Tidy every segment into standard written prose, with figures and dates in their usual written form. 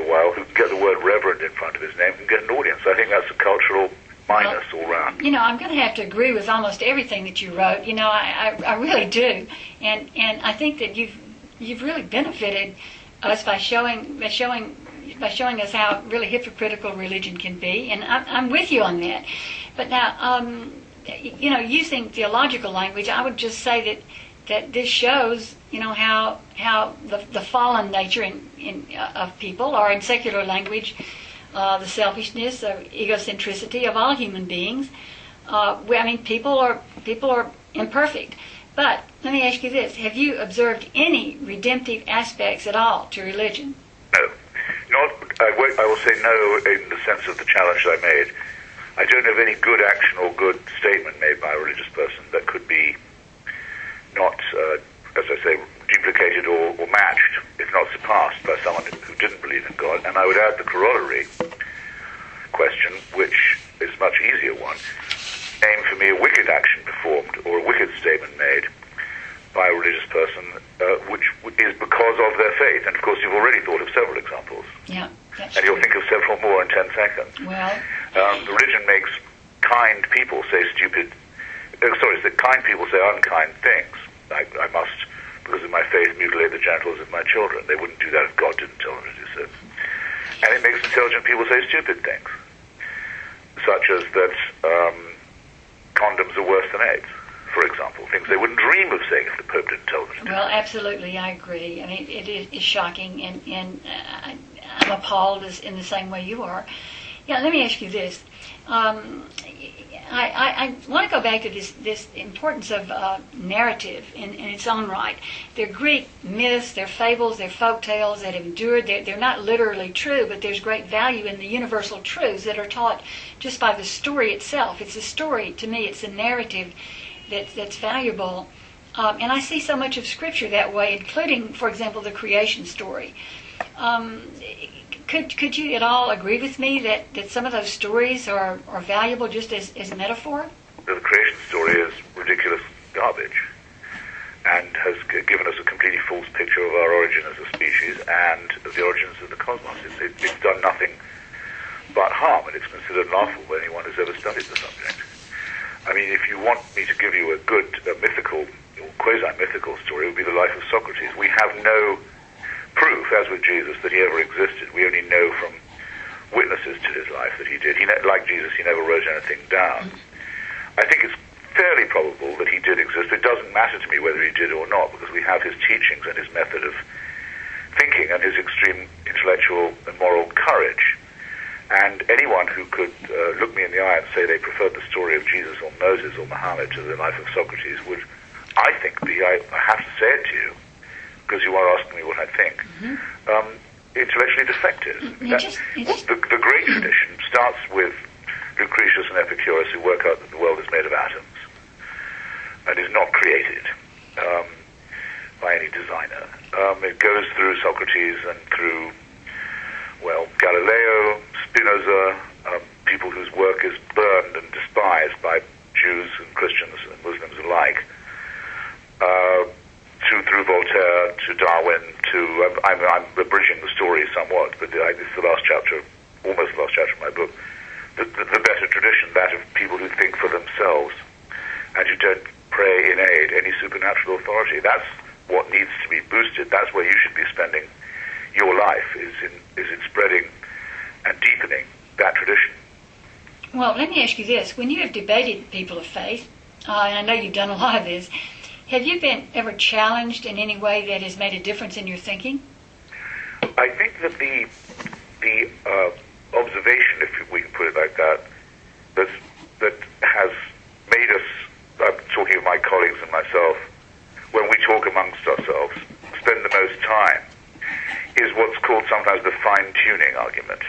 a while who can get the word reverend in front of his name and get an audience. I think that's a cultural minus all round. I'm going to have to agree with almost everything that you wrote. I really do, and I think that you've really benefited us by showing us how really hypocritical religion can be, and I'm with you on that. But now, using theological language, I would just say that this shows, how the fallen nature of people, or in secular language, the selfishness or egocentricity of all human beings. People are imperfect. But let me ask you this: have you observed any redemptive aspects at all to religion? No. I will say no in the sense of the challenge I made. I don't have any good action or good statement made by a religious person that could be not, as I say, duplicated or matched, if not surpassed, by someone who didn't believe in God. And I would add the corollary question, which is a much easier one. Name for me a wicked action performed or a wicked statement made by a religious person, which is because of their faith. And of course, you've already thought of several examples. Yeah, that's and you'll true. think of several more in 10 seconds. Well, religion makes kind people say kind people say unkind things. I must, because of my faith, mutilate the genitals of my children. They wouldn't do that if God didn't tell them to do so. And it makes intelligent people say stupid things, such as that condoms are worse than AIDS, for example, things they wouldn't dream of saying if the Pope didn't tell them to do. Well, absolutely, I agree. I mean, it is shocking, and I'm appalled in the same way you are. Yeah, let me ask you this. I want to go back to this importance of narrative in its own right. They're Greek myths, they're fables, they're folk tales that have endured. They're not literally true, but there's great value in the universal truths that are taught just by the story itself. It's a story, to me, it's a narrative that's valuable. And I see so much of Scripture that way, including, for example, the creation story. Could you at all agree with me that some of those stories are valuable just as metaphor? The creation story is ridiculous garbage and has given us a completely false picture of our origin as a species and of the origins of the cosmos. It's done nothing but harm, and it's considered laughable by anyone who's ever studied the subject. I mean, if you want me to give you a good mythical or quasi-mythical story, it would be the life of Socrates. We have no proof, as with Jesus, that he ever existed. We only know from witnesses to his life that he did. Like Jesus, he never wrote anything down. I think it's fairly probable that he did exist. It doesn't matter to me whether he did or not, because we have his teachings and his method of thinking and his extreme intellectual and moral courage. And anyone who could look me in the eye and say they preferred the story of Jesus or Moses or Muhammad to the life of Socrates would, I think, I have to say it to you, because you are asking me what I think, intellectually defective. The great tradition starts with Lucretius and Epicurus, who work out that the world is made of atoms and is not created by any designer. It goes through Socrates and through, Galileo, Spinoza, people whose work is burned and despised by Jews and Christians and Muslims alike, through Voltaire, to Darwin, I'm abridging the story somewhat, but it's the last chapter, almost the last chapter of my book, the better tradition, that of people who think for themselves and who don't pray in aid any supernatural authority. That's what needs to be boosted. That's where you should be spending your life, is in spreading and deepening that tradition. Well, let me ask you this. When you have debated people of faith, and I know you've done a lot of this, have you been ever challenged in any way that has made a difference in your thinking? I think that the observation, if we can put it like that, that has made us, I'm talking of my colleagues and myself, when we talk amongst ourselves, spend the most time, is what's called sometimes the fine-tuning argument.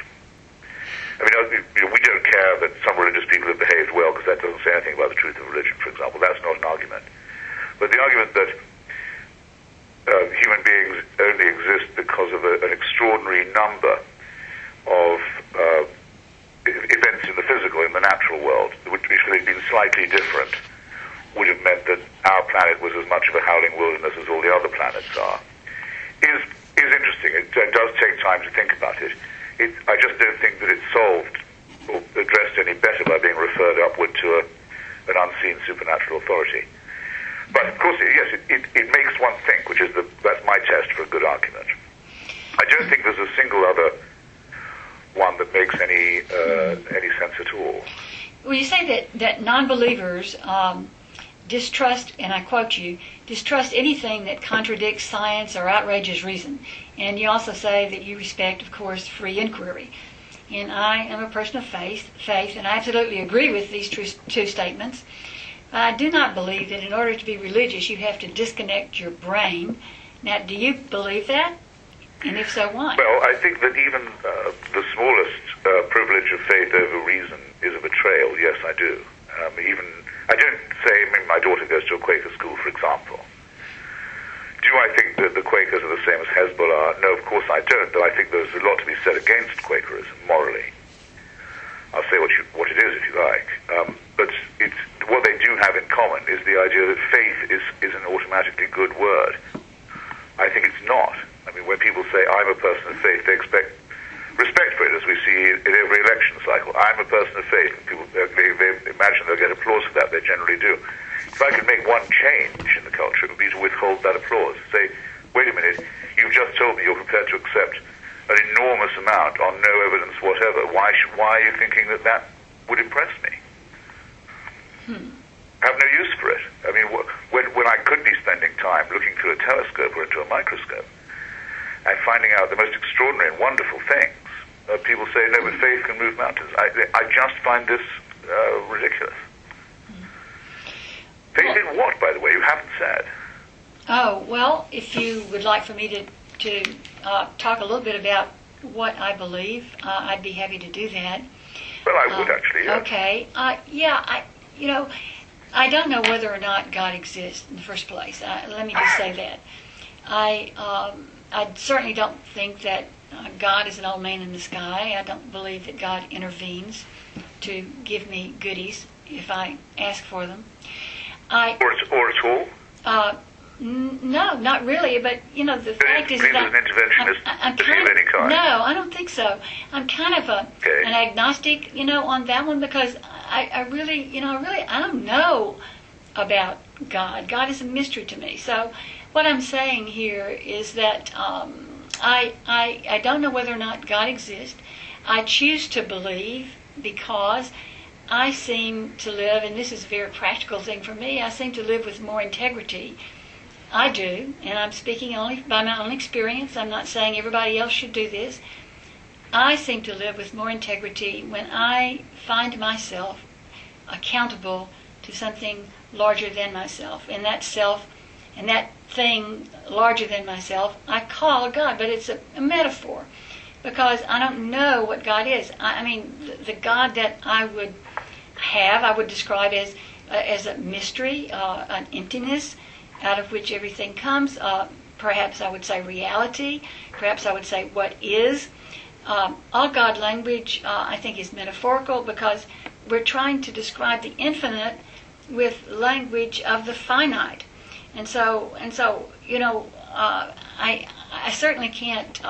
I mean, we don't care that some religious people have behaved well because that doesn't say anything about the truth of religion, for example. That's not an argument. But the argument that human beings only exist because of an extraordinary number of events in the physical, in the natural world, which if they'd been slightly different, would have meant that our planet was as much of a howling wilderness as all the other planets are, is interesting. interesting. It does take time to think about it. I just don't think that it's solved or addressed any better by being referred upward to an unseen supernatural authority. But of course, yes, it makes one think, which is that's my test for a good argument. I don't think there's a single other one that makes any sense at all. Well, you say that non-believers distrust, and I quote you, distrust anything that contradicts science or outrages reason. And you also say that you respect, of course, free inquiry. And I am a person of faith, and I absolutely agree with these two statements. I do not believe that in order to be religious, you have to disconnect your brain. Now, do you believe that? And if so, why? Well, I think that even the smallest privilege of faith over reason is a betrayal. Yes, I do. I don't say, my daughter goes to a Quaker school, for example. Do I think that the Quakers are the same as Hezbollah? No, of course I don't, though I think there's a lot to be said against Quakerism, morally. I'll say what it is, if you like. But what they do have in common is the idea that faith is an automatically good word. I think it's not. I mean, when people say, I'm a person of faith, they expect respect for it, as we see in every election cycle. I'm a person of faith. People, they imagine they'll get applause for that. They generally do. If I could make one change in the culture, it would be to withhold that applause. Say, wait a minute, you've just told me you're prepared to accept an enormous amount on no evidence whatever. Why are you thinking that would impress me? I have no use for it. I mean, when I could be spending time looking through a telescope or into a microscope and finding out the most extraordinary and wonderful things, people say, no, but faith can move mountains. I just find this ridiculous. Faith in what, by the way? You haven't said. Oh, well, if you would like for me to talk a little bit about what I believe, I'd be happy to do that. Well, I would actually, yeah. Okay. I don't know whether or not God exists in the first place. Let me just say that. I certainly don't think that God is an old man in the sky. I don't believe that God intervenes to give me goodies if I ask for them. Or at all? No, not really. But the fact is that an interventionist of any kind. No, I don't think so. I'm kind of an agnostic, on that one, because I really I don't know about God. God is a mystery to me. So what I'm saying here is that I don't know whether or not God exists. I choose to believe because I seem to live, and this is a very practical thing for me, I seem to live with more integrity. I do, and I'm speaking only by my own experience. I'm not saying everybody else should do this. I seem to live with more integrity when I find myself accountable to something larger than myself. And that self, and that thing larger than myself, I call God, but it's a metaphor, because I don't know what God is. I mean, the God that I would have, I would describe as a mystery, an emptiness out of which everything comes. Perhaps I would say reality. Perhaps I would say what is. All God language, I think, is metaphorical, because we're trying to describe the infinite with language of the finite. And so, I certainly can't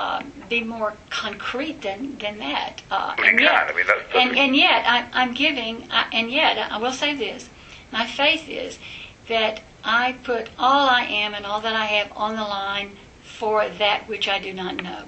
be more concrete than that. And yet, I'm giving, and yet, I will say this, my faith is that I put all I am and all that I have on the line for that which I do not know.